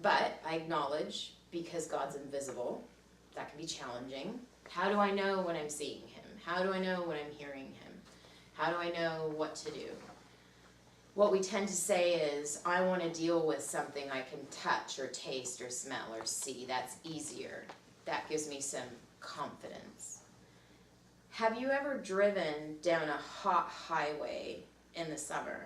But I acknowledge, because God's invisible, that can be challenging. How do I know when I'm seeing him? How do I know when I'm hearing him? How do I know what to do? What we tend to say is, I want to deal with something I can touch or taste or smell or see. That's easier. That gives me some confidence. Have you ever driven down a hot highway in the summer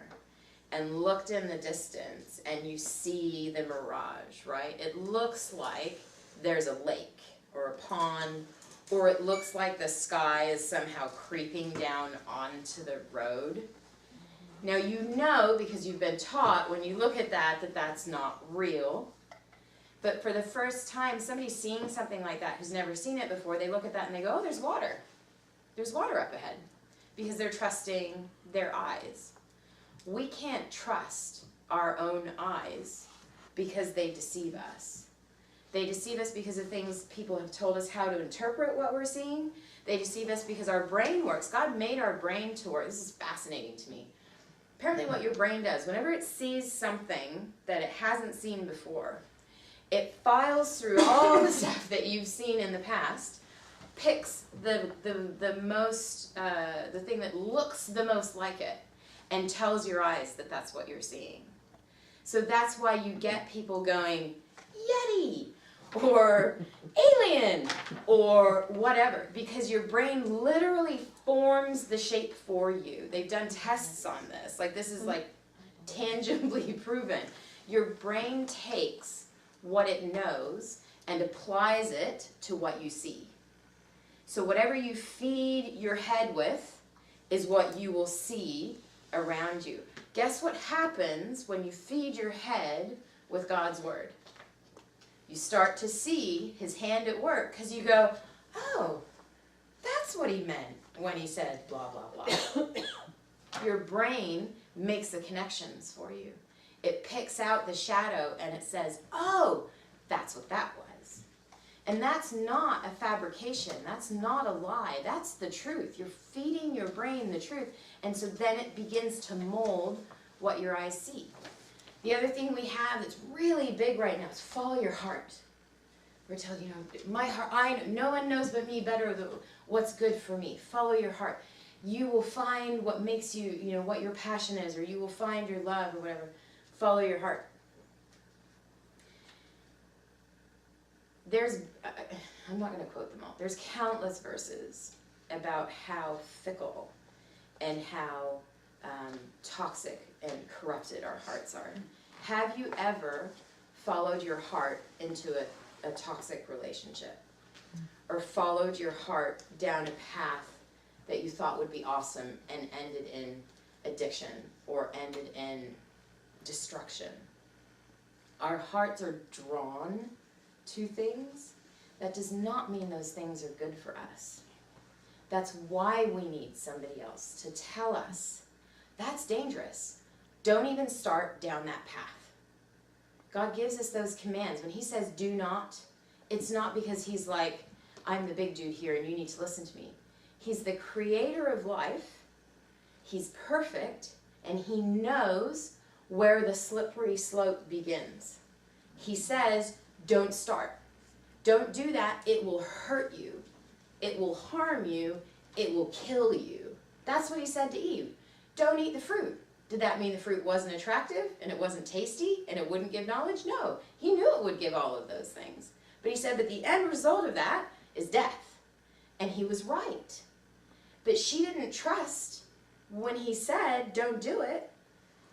and looked in the distance and you see the mirage, right? It looks like there's a lake or a pond, or it looks like the sky is somehow creeping down onto the road. Now you know, because you've been taught, when you look at that, that that's not real. But for the first time, somebody seeing something like that who's never seen it before, they look at that and they go, oh, there's water. There's water up ahead. Because they're trusting their eyes. We can't trust our own eyes because they deceive us. They deceive us because of things people have told us how to interpret what we're seeing. They deceive us because our brain works. God made our brain to work. This is fascinating to me. Apparently what your brain does, whenever it sees something that it hasn't seen before, it files through all the stuff that you've seen in the past, picks the thing that looks the most like it, and tells your eyes that that's what you're seeing. So that's why you get people going, Yeti, or alien, or whatever, because your brain literally forms the shape for you. They've done tests on this. Like, this is like tangibly proven. Your brain takes what it knows and applies it to what you see. So whatever you feed your head with is what you will see around you. Guess what happens when you feed your head with God's word? You start to see his hand at work, because you go, oh, that's what he meant when he said blah, blah, blah. Your brain makes the connections for you. It picks out the shadow and it says, oh, that's what that was. And that's not a fabrication. That's not a lie. That's the truth. You're feeding your brain the truth. And so then it begins to mold what your eyes see. The other thing we have that's really big right now is follow your heart. We're telling you, my heart, no one knows but me better what's good for me. Follow your heart. You will find what makes you, what your passion is, or you will find your love or whatever. Follow your heart. I'm not going to quote them all. There's countless verses about how fickle and how toxic and corrupted our hearts are. Have you ever followed your heart into a toxic relationship? Or followed your heart down a path that you thought would be awesome and ended in addiction or ended in destruction? Our hearts are drawn to things. That does not mean those things are good for us. That's why we need somebody else to tell us, that's dangerous. Don't even start down that path. God gives us those commands. When he says do not, it's not because he's like, I'm the big dude here and you need to listen to me. He's the creator of life. He's perfect, and he knows where the slippery slope begins. He says, don't start. Don't do that. It will hurt you. It will harm you. It will kill you. That's what he said to Eve. Don't eat the fruit. Did that mean the fruit wasn't attractive and it wasn't tasty and it wouldn't give knowledge? No. He knew it would give all of those things. But he said that the end result of that is death. And he was right. But she didn't trust when he said, don't do it,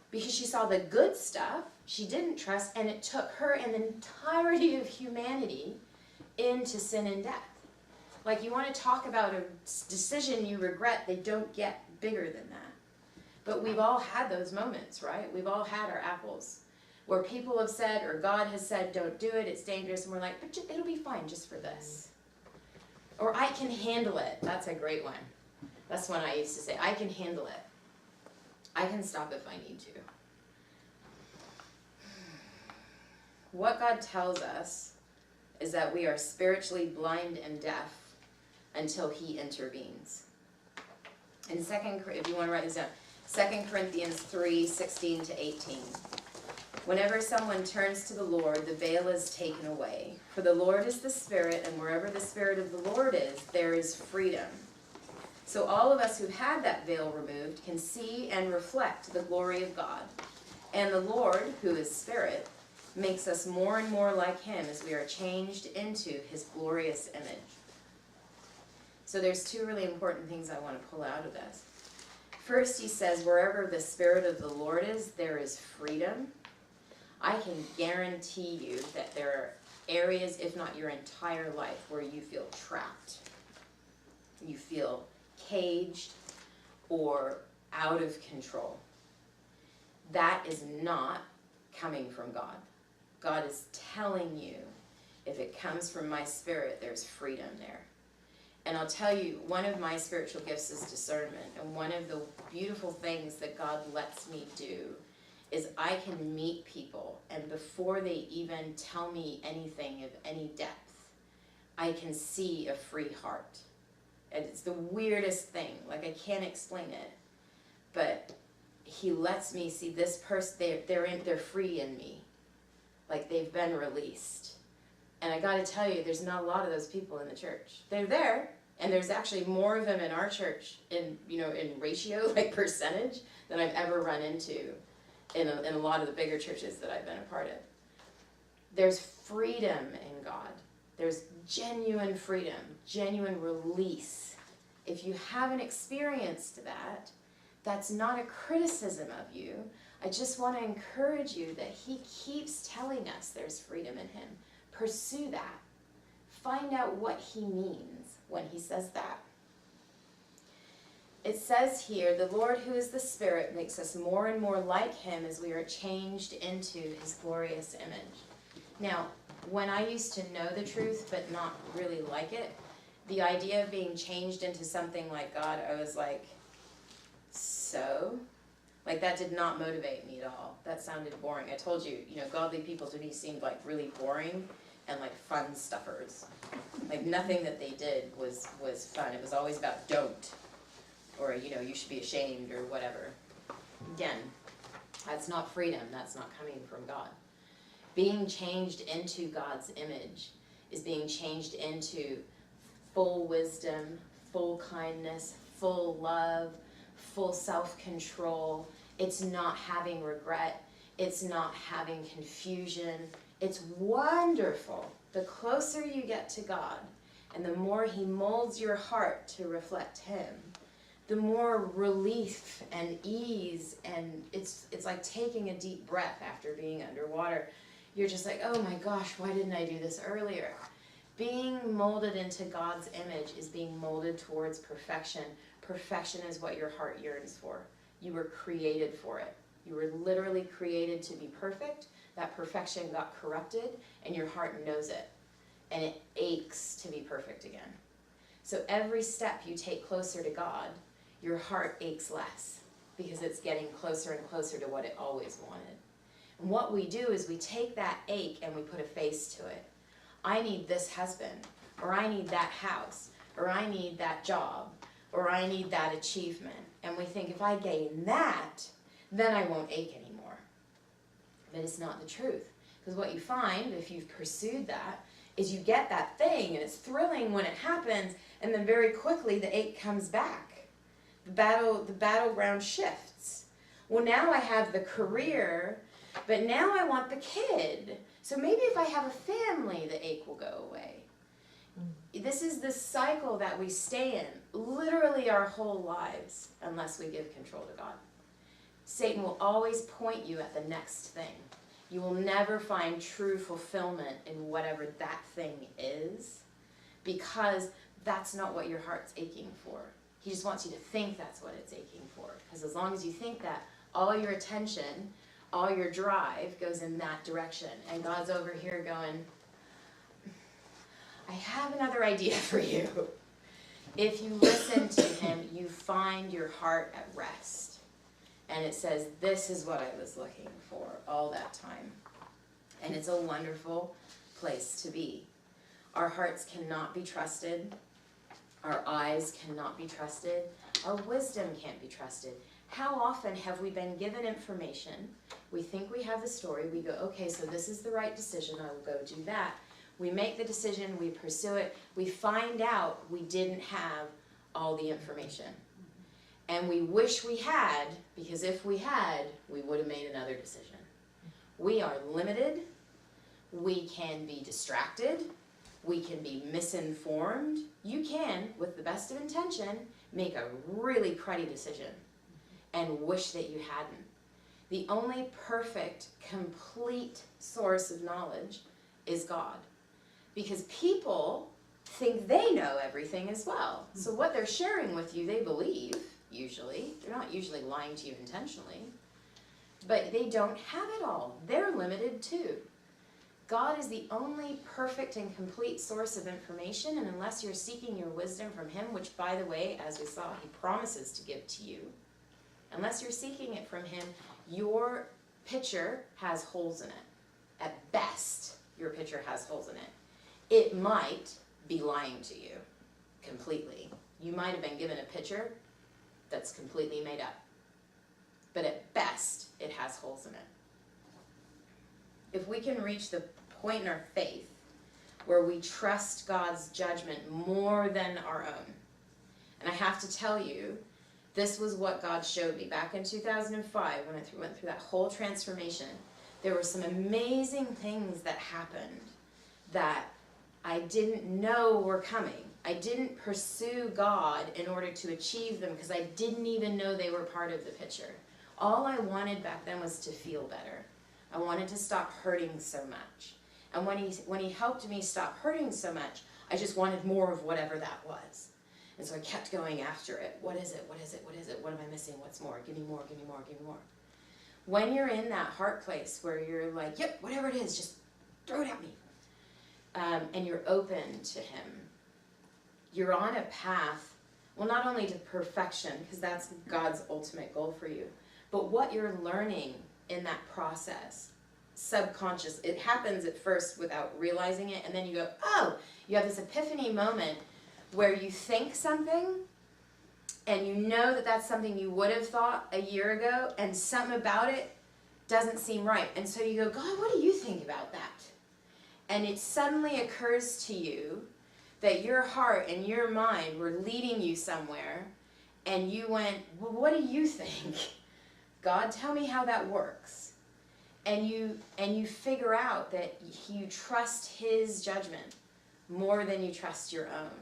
because she saw the good stuff. She didn't trust, and it took her and the entirety of humanity into sin and death. Like, you want to talk about a decision you regret, they don't get bigger than that. But we've all had those moments, right? We've all had our apples where people have said, or God has said, don't do it, it's dangerous, and we're like, but it'll be fine just for this. Or I can handle it. That's a great one. That's one I used to say, I can handle it. I can stop if I need to. What God tells us is that we are spiritually blind and deaf until he intervenes. In if you want to write this down, 2 Corinthians 3:16 to 18. Whenever someone turns to the Lord, the veil is taken away. For the Lord is the Spirit, and wherever the Spirit of the Lord is, there is freedom. So all of us who had that veil removed can see and reflect the glory of God. And the Lord, who is Spirit, makes us more and more like Him as we are changed into His glorious image. So there's two really important things I want to pull out of this. First, he says, wherever the Spirit of the Lord is, there is freedom. I can guarantee you that there are areas, if not your entire life, where you feel trapped. You feel caged or out of control. That is not coming from God. God is telling you, if it comes from my Spirit, there's freedom there. And I'll tell you, one of my spiritual gifts is discernment. And one of the beautiful things that God lets me do is I can meet people, and before they even tell me anything of any depth, I can see a free heart. And it's the weirdest thing. Like, I can't explain it. But He lets me see this person, they're free in me. Like, they've been released. And I got to tell you, there's not a lot of those people in the church. They're there, and there's actually more of them in our church in ratio, like percentage, than I've ever run into in a lot of the bigger churches that I've been a part of. There's freedom in God. There's genuine freedom, genuine release. If you haven't experienced that, that's not a criticism of you. I just want to encourage you that He keeps telling us there's freedom in Him. Pursue that. Find out what He means when He says that. It says here, the Lord who is the Spirit makes us more and more like Him as we are changed into His glorious image. Now, when I used to know the truth but not really like it, the idea of being changed into something like God, I was like, so? Like, that did not motivate me at all. That sounded boring. I told you, godly people to me seemed like really boring and like fun stuffers. Like, nothing that they did was fun. It was always about don't. Or, you should be ashamed or whatever. Again, that's not freedom. That's not coming from God. Being changed into God's image is being changed into full wisdom, full kindness, full love, full self-control. It's not having regret. It's not having confusion. It's wonderful. The closer you get to God and the more He molds your heart to reflect Him, the more relief and ease, and it's like taking a deep breath after being underwater. You're just like, oh my gosh, why didn't I do this earlier? Being molded into God's image is being molded towards perfection. Perfection is what your heart yearns for. You were created for it. You were literally created to be perfect. That perfection got corrupted, and your heart knows it. And it aches to be perfect again. So every step you take closer to God, your heart aches less because it's getting closer and closer to what it always wanted. And what we do is we take that ache and we put a face to it. I need this husband, or I need that house, or I need that job, or I need that achievement. And we think, if I gain that, then I won't ache anymore. But it's not the truth. Because what you find, if you've pursued that, is you get that thing, and it's thrilling when it happens, and then very quickly the ache comes back. The battleground shifts. Well, now I have the career, but now I want the kid. So maybe if I have a family, the ache will go away. This is the cycle that we stay in, literally our whole lives, unless we give control to God. Satan will always point you at the next thing. You will never find true fulfillment in whatever that thing is, because that's not what your heart's aching for. He just wants you to think that's what it's aching for. Because as long as you think that, all your attention, all your drive goes in that direction. And God's over here going, I have another idea for you. If you listen to Him, you find your heart at rest. And it says, this is what I was looking for all that time. And it's a wonderful place to be. Our hearts cannot be trusted. Our eyes cannot be trusted. Our wisdom can't be trusted. How often have we been given information, we think we have the story, we go, okay, so this is the right decision, I will go do that. We make the decision, we pursue it, we find out we didn't have all the information. And we wish we had, because if we had, we would have made another decision. We are limited, we can be distracted, we can be misinformed. You can, with the best of intention, make a really cruddy decision and wish that you hadn't. The only perfect, complete source of knowledge is God. Because people think they know everything as well. So what they're sharing with you, they believe, usually. They're not usually lying to you intentionally. But they don't have it all. They're limited too. God is the only perfect and complete source of information, and unless you're seeking your wisdom from Him, which, by the way, as we saw, He promises to give to you, unless you're seeking it from Him, your picture has holes in it. At best, your picture has holes in it. It might be lying to you completely. You might have been given a picture that's completely made up. But at best, it has holes in it. If we can reach the point in our faith where we trust God's judgment more than our own, and I have to tell you, this was what God showed me back in 2005 when I went through that whole transformation. There were some amazing things that happened that I didn't know were coming. I didn't pursue God in order to achieve them because I didn't even know they were part of the picture. All I wanted back then was to feel better. I wanted to stop hurting so much. And when he helped me stop hurting so much, I just wanted more of whatever that was. And so I kept going after it. What is it? What is it? What is it? What am I missing? What's more? Give me more, give me more, give me more. When you're in that heart place where you're like, yep, whatever it is, just throw it at me. And you're open to Him. You're on a path, well, not only to perfection, because that's God's ultimate goal for you, but what you're learning in that process, subconscious, it happens at first without realizing it, and then you go, oh, you have this epiphany moment where you think something, and you know that that's something you would have thought a year ago, and something about it doesn't seem right. And so you go, God, what do you think about that? And it suddenly occurs to you that your heart and your mind were leading you somewhere, and you went, well, what do you think? God, tell me how that works. And you figure out that you trust His judgment more than you trust your own.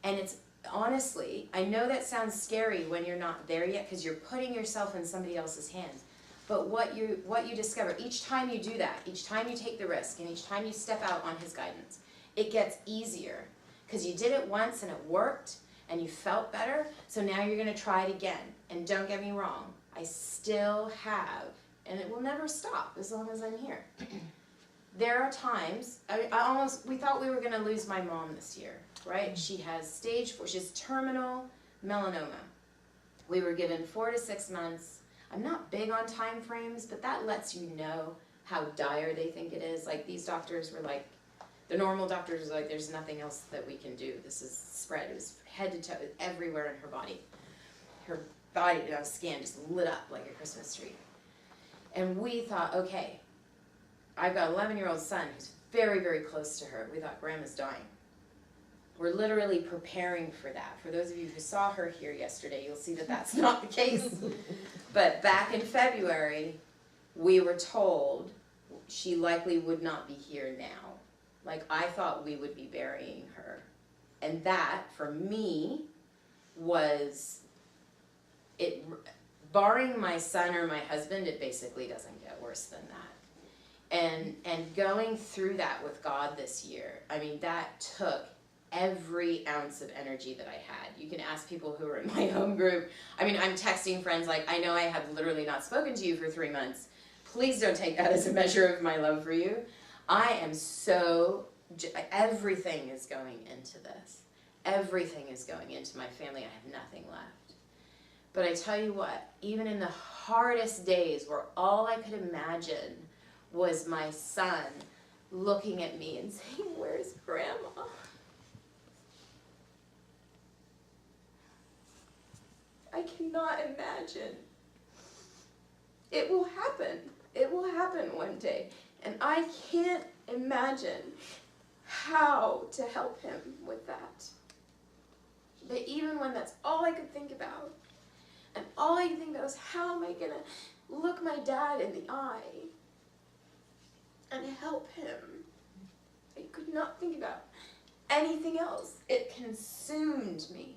And it's honestly, I know that sounds scary when you're not there yet because you're putting yourself in somebody else's hands. But what you discover, each time you do that, each time you take the risk, and each time you step out on His guidance, it gets easier. Because you did it once and it worked, and you felt better, so now you're going to try it again. And don't get me wrong, I still have, and it will never stop as long as I'm here. There are times, we thought we were going to lose my mom this year, right? She has stage 4, she has terminal melanoma. We were given 4 to 6 months. I'm not big on time frames, but that lets you know how dire they think it is. Like, these doctors were like, the normal doctors were like, there's nothing else that we can do. This is spread. It was head to toe, everywhere in her body. Her body, skin just lit up like a Christmas tree. And we thought, okay, I've got an 11-year-old son who's very, very close to her. We thought, Grandma's dying. We're literally preparing for that. For those of you who saw her here yesterday, you'll see that that's not the case. But back in February, we were told she likely would not be here now. Like, I thought we would be burying her. And that, for me, was, it. Barring my son or my husband, it basically doesn't get worse than that. And going through that with God this year, I mean, that took every ounce of energy that I had. You can ask people who are in my home group. I mean, I'm texting friends like, I know I have literally not spoken to you for 3 months. Please don't take that as a measure of my love for you. I am so, everything is going into this. Everything is going into my family. I have nothing left. But I tell you what, even in the hardest days where all I could imagine was my son looking at me and saying, where's Grandma? I I cannot imagine. It will happen. It will happen one day. And I can't imagine how to help him with that. But even when that's all I could think about, and all I could think about was how am I going to look my dad in the eye and help him, I could not think about anything else. It consumed me.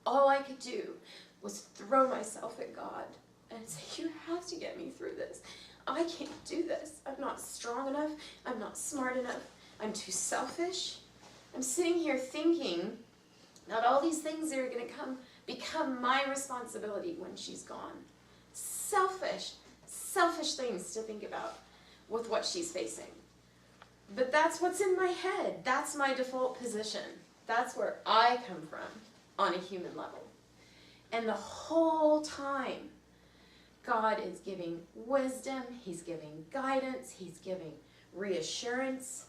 All I could do was throw myself at God and say, you have to get me through this. I can't do this. I'm not strong enough. I'm not smart enough. I'm too selfish. I'm sitting here thinking that all these things are going to become my responsibility when she's gone. Selfish things to think about with what she's facing. But that's what's in my head. That's my default position. That's where I come from on a human level. And the whole time, God is giving wisdom, he's giving guidance, he's giving reassurance.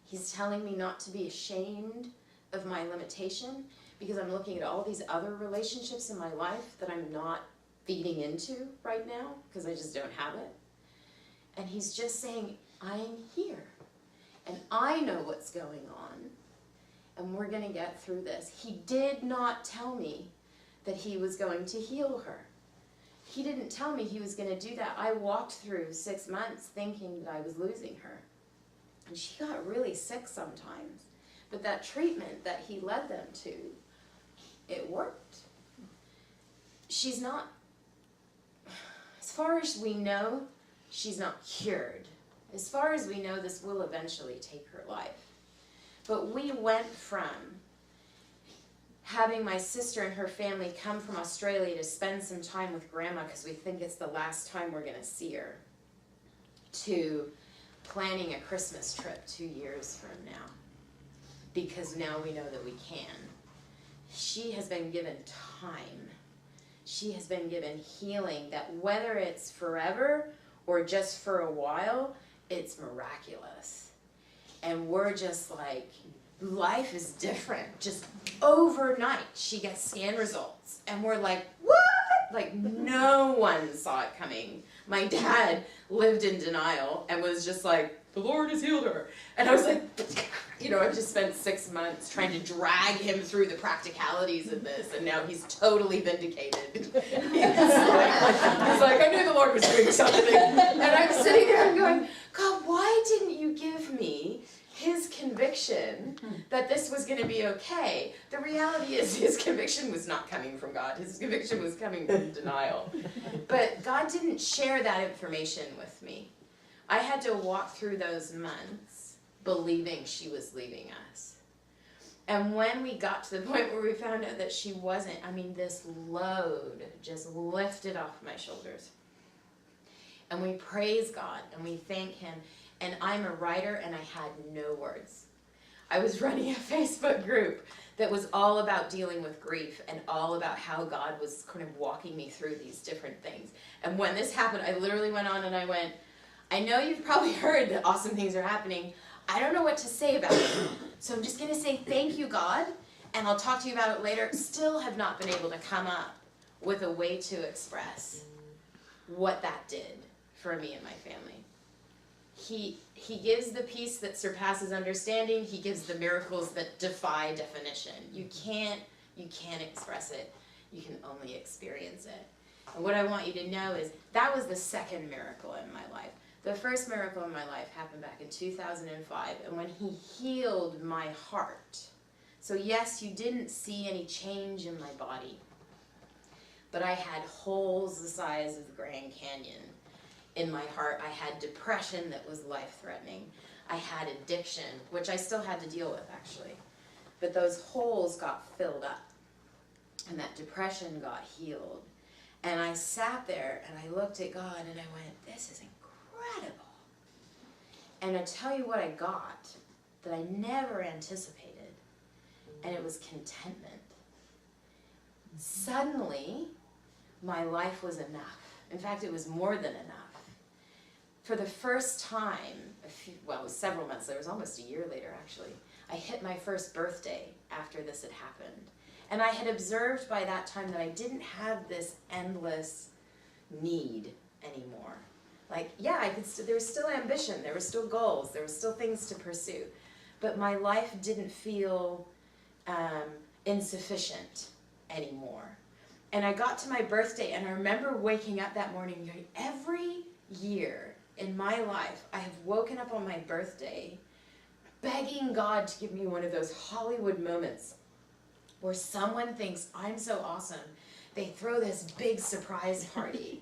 He's telling me not to be ashamed of my limitation, because I'm looking at all these other relationships in my life that I'm not feeding into right now, because I just don't have it. And he's just saying, I am here, and I know what's going on, and we're going to get through this. He did not tell me that he was going to heal her. He didn't tell me he was going to do that. I walked through 6 months thinking that I was losing her. And she got really sick sometimes. But that treatment that he led them to, it worked. She's not, as far as we know, she's not cured. As far as we know, this will eventually take her life. But we went from having my sister and her family come from Australia to spend some time with Grandma because we think it's the last time we're going to see her, to planning a Christmas trip 2 years from now, because now we know that we can. She has been given time. She has been given healing that whether it's forever or just for a while, it's miraculous. And we're just like, life is different. Just overnight, she gets scan results. And we're like, what? Like, no one saw it coming. My dad lived in denial and was just like, the Lord has healed her. And I was like, you know, I've just spent 6 months trying to drag him through the practicalities of this, and now he's totally vindicated. He's like, I knew the Lord was doing something. And I'm sitting there and going, God, why didn't you give me his conviction that this was going to be okay? The reality is his conviction was not coming from God. His conviction was coming from denial. But God didn't share that information with me. I had to walk through those months believing she was leaving us. And when we got to the point where we found out that she wasn't, I mean, this load just lifted off my shoulders. And we praise God and we thank him. And I'm a writer and I had no words. I was running a Facebook group that was all about dealing with grief and all about how God was kind of walking me through these different things. And when this happened, I literally went on and I went, I know you've probably heard that awesome things are happening. I don't know what to say about it. So I'm just going to say thank you, God, and I'll talk to you about it later. Still have not been able to come up with a way to express what that did for me and my family. He gives the peace that surpasses understanding. He gives the miracles that defy definition. You can't express it. You can only experience it. And what I want you to know is that was the second miracle in my life. The first miracle in my life happened back in 2005, and when he healed my heart. So yes, you didn't see any change in my body, but I had holes the size of the Grand Canyon in my heart. I had depression that was life-threatening. I had addiction, which I still had to deal with, actually. But those holes got filled up, and that depression got healed. And I sat there, and I looked at God, and I went, this is incredible. And I tell you what I got that I never anticipated, and it was contentment. Suddenly, my life was enough. In fact, it was more than enough. For the first time, it was several months later, it was almost a year later actually, I hit my first birthday after this had happened. And I had observed by that time that I didn't have this endless need anymore. Like, yeah, there was still ambition, there were still goals, there were still things to pursue, but my life didn't feel insufficient anymore. And I got to my birthday, and I remember waking up that morning and going, every year in my life, I have woken up on my birthday begging God to give me one of those Hollywood moments where someone thinks I'm so awesome. They throw this big surprise party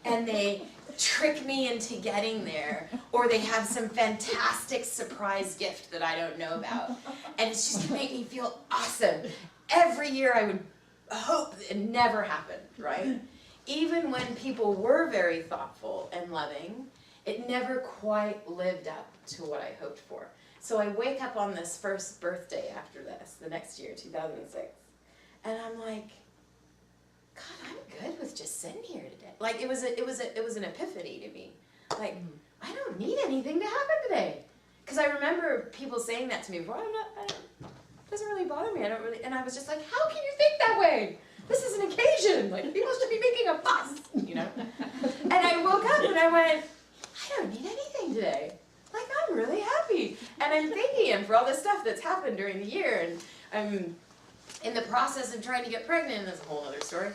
and they trick me into getting there, or they have some fantastic surprise gift that I don't know about. And it's just gonna make me feel awesome. Every year I would hope it never happened, right? Even when people were very thoughtful and loving, it never quite lived up to what I hoped for. So I wake up on this first birthday after this, the next year, 2006, and I'm like, God, I'm good with just sitting here today. Like, it was an epiphany to me. Like, I don't need anything to happen today. Because I remember people saying that to me before. It doesn't really bother me. And I was just like, how can you think that way? This is an occasion. Like, people should be making a fuss, you know? And I woke up and I went, I don't need anything today. Like, I'm really happy. And I'm thanking him for all the stuff that's happened during the year. And I'm in the process of trying to get pregnant, and that's a whole other story.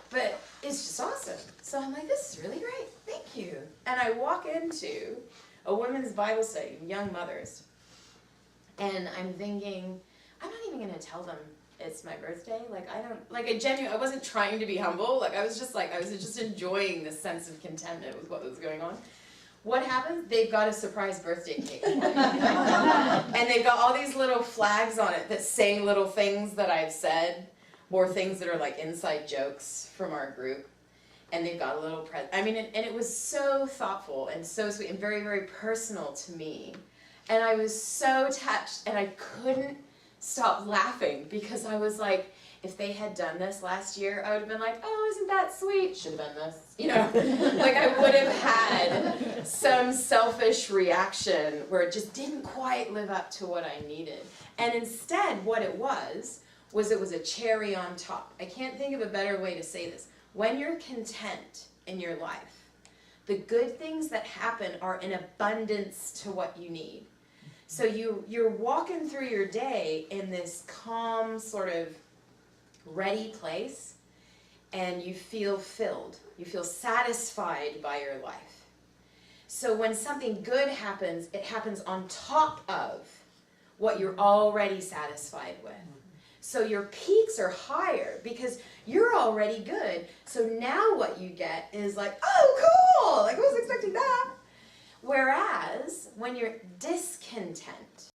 But it's just awesome. So I'm like, this is really great. Thank you. And I walk into a women's Bible study, young mothers. And I'm thinking, I'm not even going to tell them it's my birthday. Like, I wasn't trying to be humble. Like, I was just enjoying this sense of contentment with what was going on. What happens? They've got a surprise birthday cake. And they've got all these little flags on it that say little things that I've said, or things that are like inside jokes from our group. And they've got a little present. I mean, and it was so thoughtful and so sweet and very, very personal to me. And I was so touched, and I couldn't stop laughing, because I was like, if they had done this last year, I would have been like, oh, isn't that sweet? Should have been this, you know? Like, I would have had some selfish reaction where it just didn't quite live up to what I needed. And instead, what it was a cherry on top. I can't think of a better way to say this. When you're content in your life, the good things that happen are in abundance to what you need. So you're walking through your day in this calm, sort of ready place, and you feel filled. You feel satisfied by your life. So when something good happens, it happens on top of what you're already satisfied with. So your peaks are higher because you're already good. So now what you get is like, oh, cool! Like, I wasn't expecting that. Whereas when you're discontent,